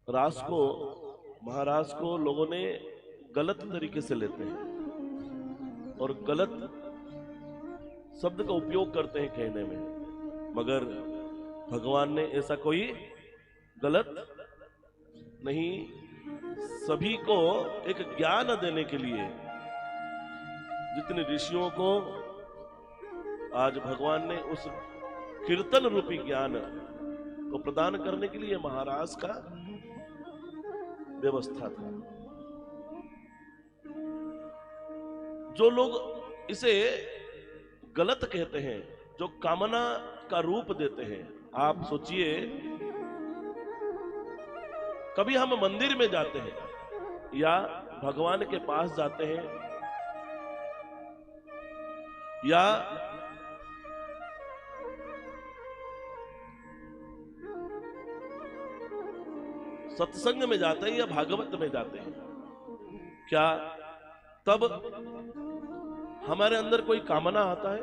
रास को, महाराज को लोगों ने गलत तरीके से लेते हैं और गलत शब्द का उपयोग करते हैं कहने में, मगर भगवान ने ऐसा कोई गलत नहीं, सभी को एक ज्ञान देने के लिए, जितने ऋषियों को आज भगवान ने उस कीर्तन रूपी ज्ञान को प्रदान करने के लिए महाराज का व्यवस्था था। जो लोग इसे गलत कहते हैं, जो कामना का रूप देते हैं, आप सोचिए, कभी हम मंदिर में जाते हैं या भगवान के पास जाते हैं या सत्संग में जाते हैं या भागवत में जाते हैं, क्या तब हमारे अंदर कोई कामना आता है?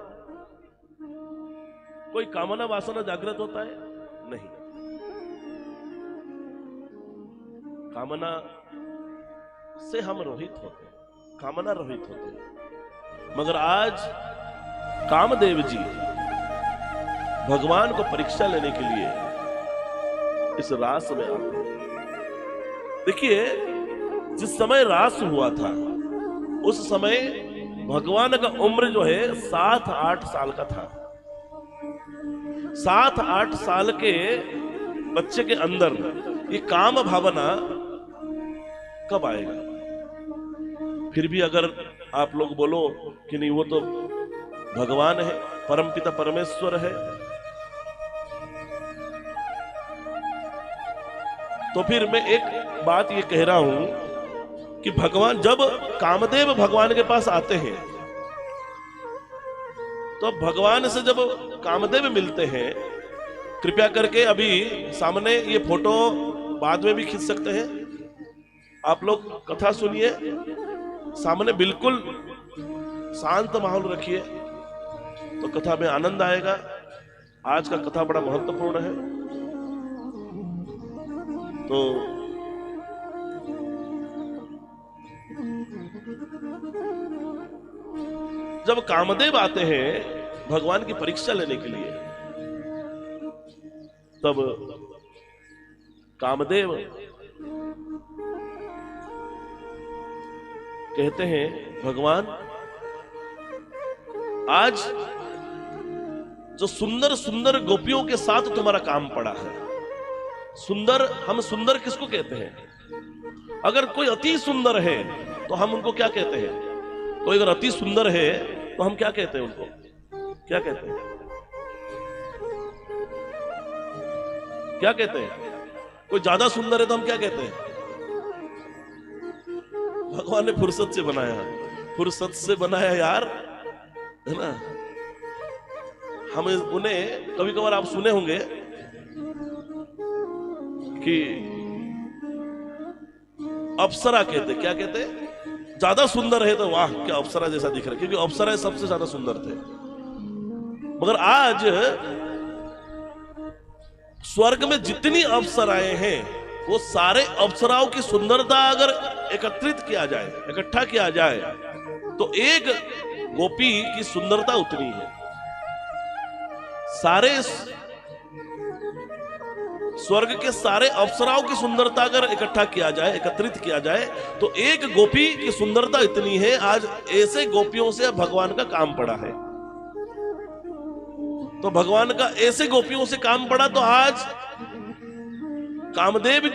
कोई कामना वासना जागृत होता है? नहीं। कामना से हम रहित होते हैं, कामना रहित होते हैं। मगर आज कामदेव जी भगवान को परीक्षा लेने के लिए इस रास में आते हैं। देखिए, जिस समय रास हुआ था उस समय भगवान का उम्र जो है 7-8 साल का था। 7-8 साल के बच्चे के अंदर ये काम भावना कब आएगा? फिर भी अगर आप लोग बोलो कि नहीं, वो तो भगवान है, परमपिता परमेश्वर है, तो फिर मैं एक बात ये कह रहा हूं कि भगवान, जब कामदेव भगवान के पास आते हैं, तो भगवान से जब कामदेव मिलते हैं, कृपया करके अभी सामने ये फोटो बाद में भी खींच सकते हैं, आप लोग कथा सुनिए, सामने बिल्कुल शांत माहौल रखिए तो कथा में आनंद आएगा। आज का कथा बड़ा महत्वपूर्ण है। तो जब कामदेव आते हैं भगवान की परीक्षा लेने के लिए, तब कामदेव कहते हैं, भगवान, आज जो सुंदर सुंदर गोपियों के साथ तुम्हारा काम पड़ा है, सुंदर, हम सुंदर किसको कहते हैं? अगर कोई अति सुंदर है तो हम उनको क्या कहते हैं? कोई अगर अति सुंदर है तो हम क्या कहते हैं? उनको क्या कहते हैं? क्या कहते हैं? कोई ज्यादा सुंदर है तो हम क्या कहते हैं? भगवान ने फुर्सत से बनाया, फुर्सत से बनाया यार, है ना। हम उन्हें कभी कभार आप सुने होंगे कि अप्सरा कहते, क्या कहते? ज्यादा सुंदर है तो वाह क्या अप्सरा जैसा दिख रहा है, क्योंकि अप्सरा सबसे ज्यादा सुंदर थे। मगर आज स्वर्ग में जितनी अप्सराएं हैं, वो सारे अप्सराओं की सुंदरता अगर एकत्रित किया जाए, इकट्ठा किया जाए, तो एक गोपी की सुंदरता उतनी है। सारे स्वर्ग के सारे अप्सराओं की सुंदरता अगर इकट्ठा किया जाए, एकत्रित किया जाए, तो एक गोपी की सुंदरता इतनी है। आज ऐसे गोपियों से भगवान का काम पड़ा है। तो भगवान का ऐसे गोपियों से काम पड़ा, तो आज कामदेव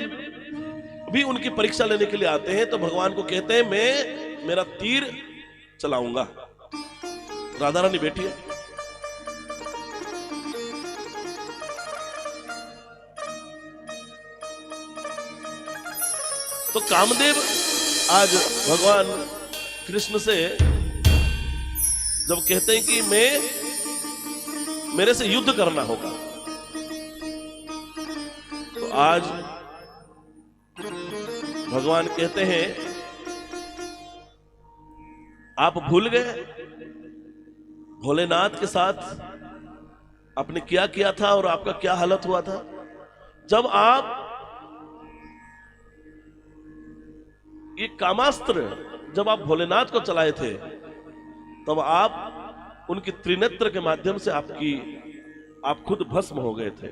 भी उनकी परीक्षा लेने के लिए आते हैं। तो भगवान को कहते हैं, मैं मेरा तीर चलाऊंगा। राधा रानी बैठी है, तो कामदेव आज भगवान कृष्ण से जब कहते हैं कि मेरे से युद्ध करना होगा, तो आज भगवान कहते हैं, आप भूल गए भोलेनाथ के साथ आपने क्या किया था और आपका क्या हालत हुआ था? जब आप ये कामास्त्र जब आप भोलेनाथ को चलाए थे तब आप उनकी त्रिनेत्र के माध्यम से आप खुद भस्म हो गए थे।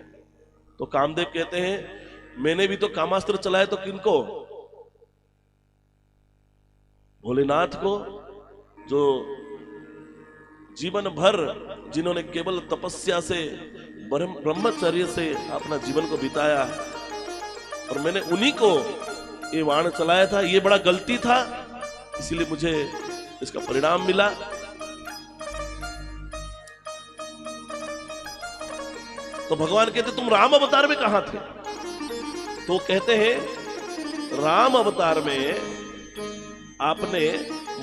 तो कामदेव कहते हैं मैंने भी तो कामास्त्र चलाए, तो किनको? भोलेनाथ को, जो जीवन भर जिन्होंने केवल तपस्या से ब्रह्मचर्य से अपना जीवन को बिताया, और मैंने उन्हीं को ये बाण चलाया था। ये बड़ा गलती था, इसीलिए मुझे इसका परिणाम मिला। तो भगवान कहते तुम राम अवतार में कहां थे? तो कहते हैं राम अवतार में आपने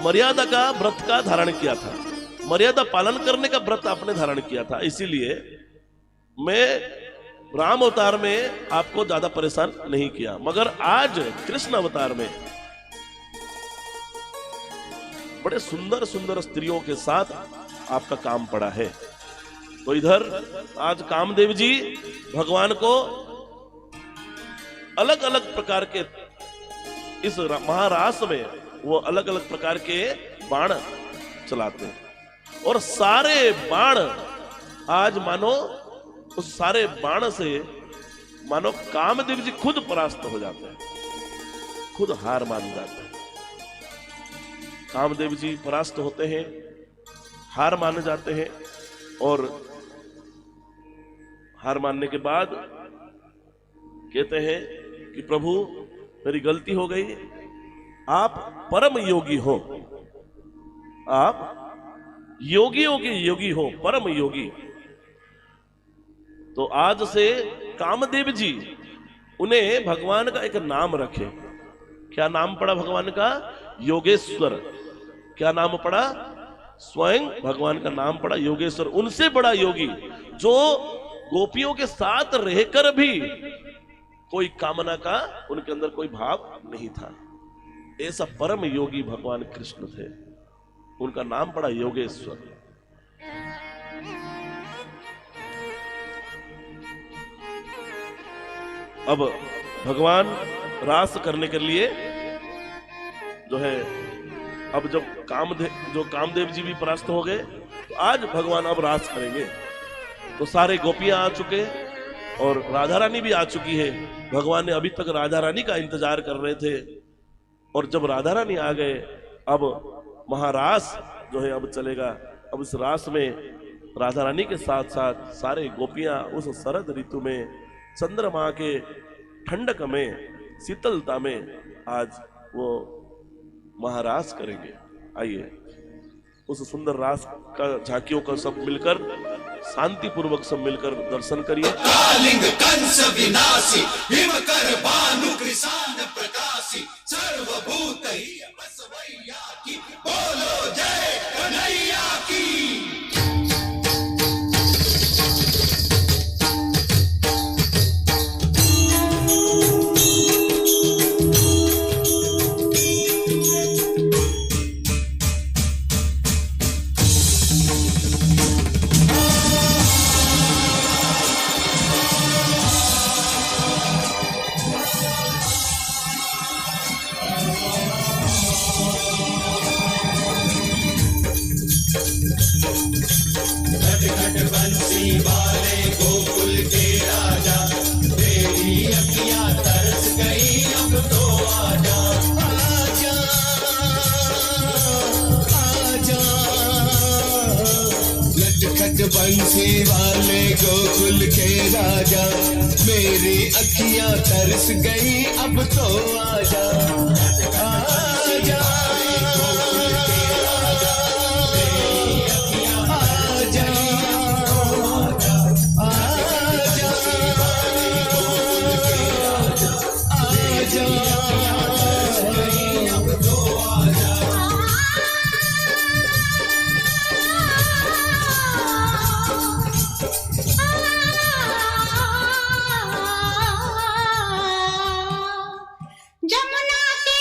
मर्यादा का व्रत का धारण किया था, मर्यादा पालन करने का व्रत आपने धारण किया था, इसीलिए मैं राम अवतार में आपको ज्यादा परेशान नहीं किया। मगर आज कृष्ण अवतार में बड़े सुंदर सुंदर स्त्रियों के साथ आपका काम पड़ा है। तो इधर आज कामदेव जी भगवान को अलग अलग प्रकार के इस महारास में वो अलग अलग प्रकार के बाण चलाते हैं, और सारे बाण आज मानो उस सारे बाण से मानो कामदेव जी खुद परास्त हो जाते हैं, खुद हार मान जाते हैं। कामदेव जी परास्त होते हैं, हार मान जाते हैं, और हार मानने के बाद कहते हैं कि प्रभु मेरी गलती हो गई, आप परम योगी हो, आप योगियों के योगी हो, परम योगी। तो आज से कामदेव जी उन्हें भगवान का एक नाम रखे। क्या नाम पड़ा भगवान का? योगेश्वर। क्या नाम पड़ा? स्वयं भगवान का नाम पड़ा योगेश्वर। उनसे बड़ा योगी जो गोपियों के साथ रहकर भी कोई कामना का उनके अंदर कोई भाव नहीं था, ऐसा परम योगी भगवान कृष्ण थे। उनका नाम पड़ा योगेश्वर। अब भगवान रास करने के लिए जो है, अब जब कामदेव जी भी परास्त हो गए, तो आज भगवान अब रास करेंगे। तो सारे गोपियां आ चुके और राधा रानी भी आ चुकी है। भगवान ने अभी तक राधा रानी का इंतजार कर रहे थे, और जब राधा रानी आ गए, अब महारास जो है अब चलेगा। अब इस रास में राधा रानी के साथ साथ सारे गोपियां उस शरद ऋतु में, चंद्रमा के ठंडक में, शीतलता में आज वो महारास करेंगे। आइए उस सुंदर रास का झांकियों का सब मिलकर शांति पूर्वक सब मिलकर दर्शन करिए। कालिंग कंस विनाशी हिमकर भानु कृष्ण प्रकाशी सर्वभूत ही बसवैया की बोलो जय कन्हैया की। बंसी वाले गोकुल के राजा, तेरी अखियां तरस गई अब तो आजा। आजा आजा लटखट बंसी वाले गोकुल के राजा, मेरी अखियां तरस गई अब तो आजा। आजा जमुना के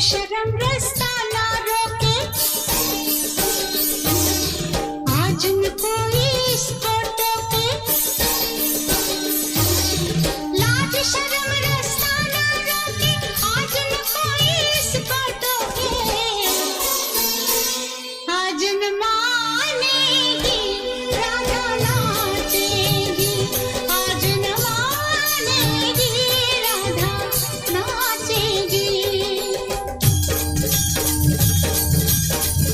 शर्म रास्ता ना रोके, आज न कोई इसको टोके। लाज शर्म रास्ता ना रोके, आज न कोई इसको टोके। आज न मानेगी राधा नाचेगी, आज न मानेगी राधा नाचेगी।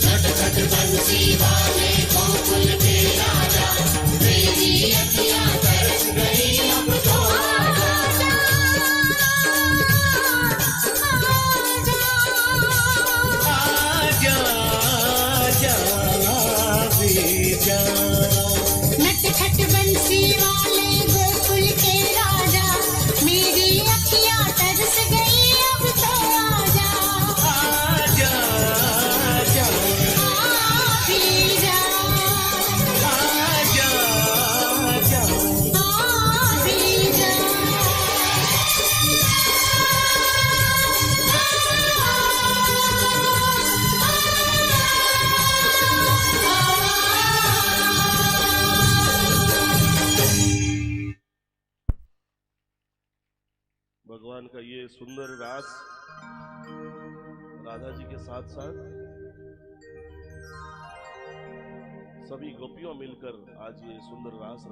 खटखट बंसी वाले गोकुल के राजा, मेरी अखियां तरस गई अब तो आजा। आजा आजा भी जा। नटखट बंसी वाले गोकुल के राजा, मेरी अखियां तरस गई अब तो आजा। आजा आजा आ भी जा, आजा आजा। आ भी जा। भगवान का ये सुंदर रास राधा जी के साथ साथ सभी गोपियों मिलकर आज ये सुंदर रास